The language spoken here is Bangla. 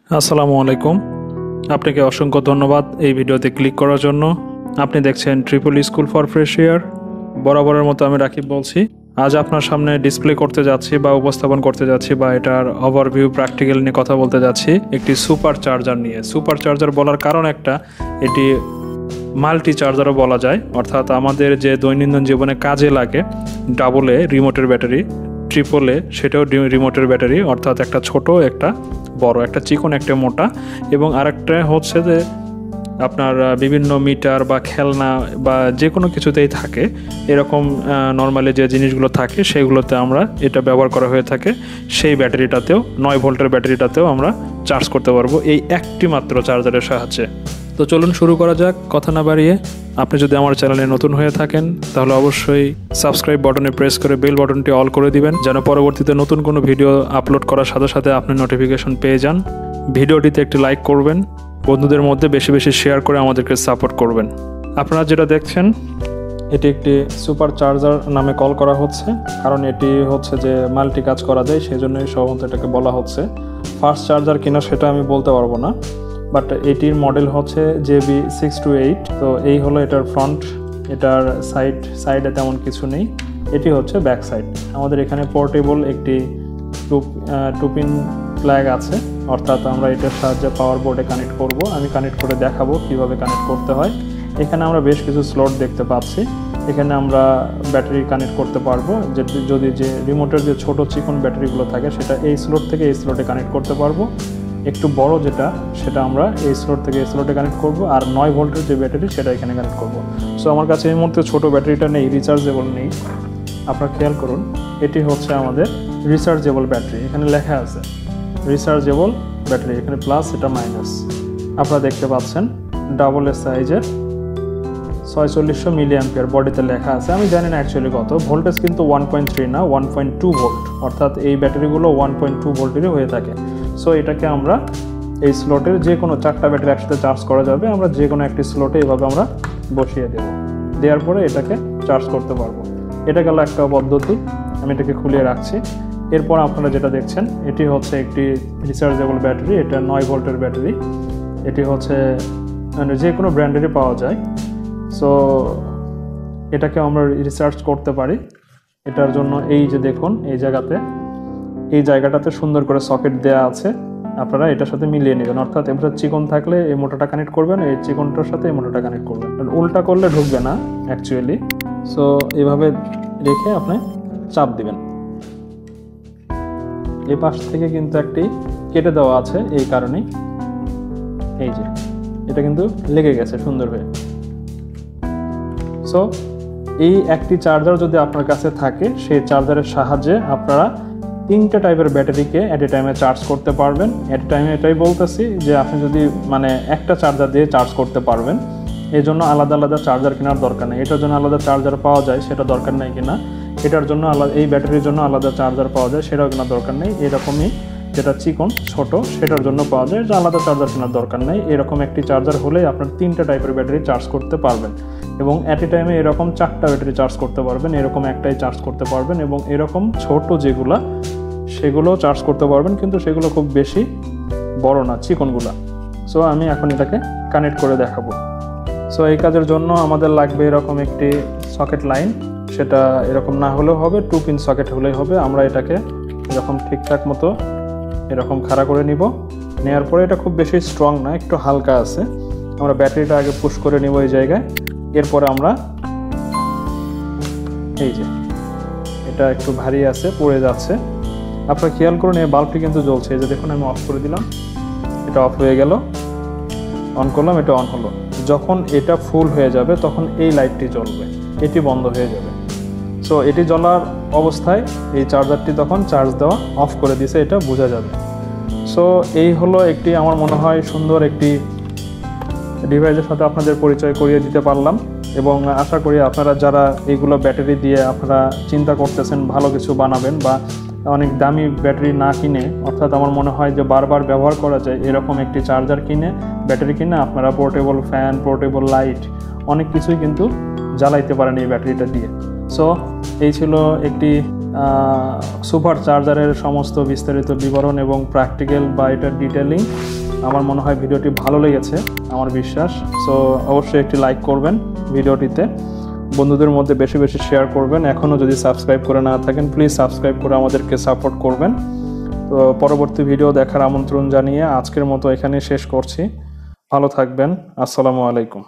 আসসালামু আলাইকুম। আপনাকে অসংখ্য ধন্যবাদ এই ভিডিওতে ক্লিক করার জন্য। আপনি দেখছেন triple school for fresh air. বরাবরের মতো আমি রাকিব বলছি। আজ আপনার সামনে ডিসপ্লে করতে যাচ্ছি বা উপস্থাপন করতে যাচ্ছি বা এটার ওভারভিউ প্র্যাকটিক্যাল নিয়ে কথা বলতে যাচ্ছি একটি সুপার চার্জার নিয়ে। সুপার চার্জার বলার কারণ একটা, এটি মাল্টি চার্জারও বলা যায়, অর্থাৎ আমাদের যে দৈনন্দিন জীবনে কাজে লাগে ডাবলে রিমোটের ব্যাটারি, ট্রিপলে সেটাও রিমোটের ব্যাটারি, অর্থাৎ একটা ছোট একটা বড়, একটা চিকন একটা মোটা, এবং আরেকটা হচ্ছে যে আপনার বিভিন্ন মিটার বা খেলনা বা যে কোনো কিছুতেই থাকে এরকম নর্মালি যে জিনিসগুলো থাকে সেগুলোতে আমরা এটা ব্যবহার করা হয়ে থাকে। সেই ব্যাটারিটাতেও 9 ভোল্টের ব্যাটারিটাতেও আমরা চার্জ করতে পারবো এই একটি মাত্র চার্জারের সাহায্যে। তো চলুন শুরু করা যাক কথা না বাড়িয়ে। আপনি যদি আমার চ্যানেলে নতুন হয়ে থাকেন তাহলে অবশ্যই সাবস্ক্রাইব বাটনে প্রেস করে বেল বাটনটি অল করে দিবেন, যেন পরবর্তীতে নতুন কোনো ভিডিও আপলোড করার সাথে সাথে আপনি নোটিফিকেশন পেয়ে যান। ভিডিওটিতে একটি লাইক করবেন, বন্ধুদের মধ্যে বেশি বেশি শেয়ার করে আমাদেরকে সাপোর্ট করবেন। আপনারা যেটা দেখছেন এটি একটি সুপার চার্জার নামে কল করা হচ্ছে, কারণ এটি হচ্ছে যে মাল্টি কাজ করা যায়, সেই জন্যই সম্ভবত এটাকে বলা হচ্ছে। ফার্স্ট চার্জার কিনা সেটা আমি বলতে পারবো না, বাট এটির মডেল হচ্ছে JB628। তো এই হলো এটার ফ্রন্ট। এটার সাইডে তেমন কিছু নেই, এটি হচ্ছে ব্যাক সাইড। আমাদের এখানে পোর্টেবল একটি টু পিন প্লাগ আছে, অর্থাৎ আমরা এটার সাহায্যে পাওয়ার বোর্ডে কানেক্ট করব। আমি কানেক্ট করে দেখাবো কিভাবে কানেক্ট করতে হয়। এখানে আমরা বেশ কিছু স্লট দেখতে পাচ্ছি। এখানে আমরা ব্যাটারি কানেক্ট করতে পারবো, যদি যে রিমোটের যে ছোট চিকন ব্যাটারিগুলো থাকে সেটা এই স্লট থেকে এই স্লটে কানেক্ট করতে পারবো। একটু বড় যেটা সেটা আমরা এই স্লট থেকে এই স্লটে কানেক্ট করব, আর 9 ভোল্টের যে ব্যাটারি সেটা এখানে কানেক্ট করব। সো আমার কাছে এই মুহূর্তে ছোটো ব্যাটারিটা নেই, রিচার্জেবল নেই। আপনারা খেয়াল করুন, এটি হচ্ছে আমাদের রিচার্জেবল ব্যাটারি। এখানে লেখা আছে রিচার্জেবল ব্যাটারি, এখানে প্লাস এটা মাইনাস। আপনারা দেখতে পাচ্ছেন ডাবল এর সাইজের 4600 মিলি অ্যাম্পিয়ার বডিতে লেখা আছে। আমি জানি না অ্যাকচুয়ালি কত ভোল্টেজ, কিন্তু 1.3 না 1.2 ভোল্ট, অর্থাৎ এই ব্যাটারিগুলো 1.2 ভোল্টেরই হয়ে থাকে। সো এটাকে আমরা এই স্লটের যে কোনো 4টা ব্যাটারি একসাথে চার্জ করা যাবে। আমরা যে কোনো একটি স্লটে এভাবে আমরা বসিয়ে দেব, দেওয়ার পরে এটাকে চার্জ করতে পারবো। এটা গেল একটা পদ্ধতি, আমি এটাকে খুলিয়ে রাখছি। এরপর আপনারা যেটা দেখছেন এটি হচ্ছে একটি রিচার্জেবল ব্যাটারি। এটা 9 ভোল্টের ব্যাটারি। এটি হচ্ছে মানে যে কোনো ব্র্যান্ডেরই পাওয়া যায়। সো এটাকে আমরা রিচার্জ করতে পারি। এটার জন্য এই যে দেখুন এই জায়গাটাতে সুন্দর করে সকেট দেয়া আছে, আপনারা এটার সাথে মিলিয়ে নেবেন। অর্থাৎ এটা চিকন থাকলে এই মোটাটা কানেক্ট করবেন, এই চিকনটার সাথে এই মোটাটা কানেক্ট করবেন। উল্টা করলে ঢুকবে না অ্যাকচুয়ালি। সো এইভাবে রেখে আপনি চাপ দিবেন। এই পাশ থেকে কিন্তু একটি কেটে দেওয়া আছে, এই কারণেই এই যে এটা কিন্তু লেগে গেছে সুন্দর হয়ে। সো এই একটি চার্জার যদি আপনার কাছে থাকে, সেই চার্জারের সাহায্যে আপনারা 3টে টাইপের ব্যাটারিকে অ্যাট এ টাইমে চার্জ করতে পারবেন। অ্যাট এ টাইমে এটাই বলতেছি যে আপনি যদি মানে একটা চার্জার দিয়ে চার্জ করতে পারবেন, এই জন্য আলাদা আলাদা চার্জার কেনার দরকার নেই। এটার জন্য আলাদা চার্জার পাওয়া যায়, সেটা দরকার নেই কিনা। এটার জন্য আলাদা, এই ব্যাটারির জন্য আলাদা চার্জার পাওয়া যায়, সেটাও কেনার দরকার নেই। এরকমই যেটা চিকন ছোট সেটার জন্য পাওয়া যায়, যে আলাদা চার্জার কেনার দরকার নেই। এরকম একটি চার্জার হলেই আপনার 3টে টাইপের ব্যাটারি চার্জ করতে পারবেন, এবং অ্যাট এ টাইমে এরকম 4টা ব্যাটারি চার্জ করতে পারবেন, এরকম একটাই চার্জ করতে পারবেন, এবং এরকম ছোট যেগুলা সেগুলো চার্জ করতে পারবেন, কিন্তু সেগুলো খুব বেশি বড় না, চিকনগুলা। সো আমি এখন এটাকে কানেক্ট করে দেখাবো। সো এই কাজের জন্য আমাদের লাগবে এরকম একটি সকেট লাইন। সেটা এরকম না হলেও হবে, 2 পিন সকেট হলেই হবে। আমরা এটাকে এরকম ঠিকঠাক মতো এরকম খাড়া করে নিব। নেওয়ার পরে এটা খুব বেশি স্ট্রং না, একটু হালকা আছে। আমরা ব্যাটারিটা আগে পুশ করে নিব এই জায়গায়। এরপরে আমরা এই যে এটা একটু ভারী আছে, পড়ে যাচ্ছে। আপনারা খেয়াল করুন এই বাল্বটি কিন্তু জ্বলছে। এই যে দেখুন আমি অফ করে দিলাম, এটা অফ হয়ে গেল। অন করলাম, এটা অন হলো। যখন এটা ফুল হয়ে যাবে তখন এই লাইটটি জ্বলবে, এটি বন্ধ হয়ে যাবে। সো এটি জ্বলার অবস্থায় এই চার্জারটি তখন চার্জ দেওয়া অফ করে দিয়েছে, এটা বোঝা যাবে। সো এই হলো একটি আমার মনে হয় সুন্দর একটি ডিভাইসের সাথে আপনাদের পরিচয় করিয়ে দিতে পারলাম, এবং আশা করি আপনারা যারা এইগুলো ব্যাটারি দিয়ে আপনারা চিন্তা করতেছেন ভালো কিছু বানাবেন বা অনেক দামি ব্যাটারি না কিনে, অর্থাৎ আমার মনে হয় যে বারবার ব্যবহার করা যায় এরকম একটি চার্জার কিনে, ব্যাটারি কিনে আপনারা পোর্টেবল ফ্যান, পোর্টেবল লাইট অনেক কিছুই কিন্তু জ্বালাইতে পারেন এই ব্যাটারিটা দিয়ে। সো এই ছিল একটি সুপার চার্জারের সমস্ত বিস্তারিত বিবরণ এবং প্র্যাকটিক্যাল বা এটার ডিটেলিং আমার মনে হয় ভিডিওটি ভালো লেগেছে, আমার বিশ্বাস। সো অবশ্যই একটি লাইক করবেন ভিডিওটিতে, বন্ধুদের মধ্যে বেশি বেশি শেয়ার করবেন। এখনও যদি সাবস্ক্রাইব করে না থাকেন প্লিজ সাবস্ক্রাইব করে আমাদেরকে সাপোর্ট করবেন। তো পরবর্তী ভিডিও দেখার আমন্ত্রণ জানিয়ে আজকের মতো এখানেই শেষ করছি। ভালো থাকবেন। আসসালামু আলাইকুম।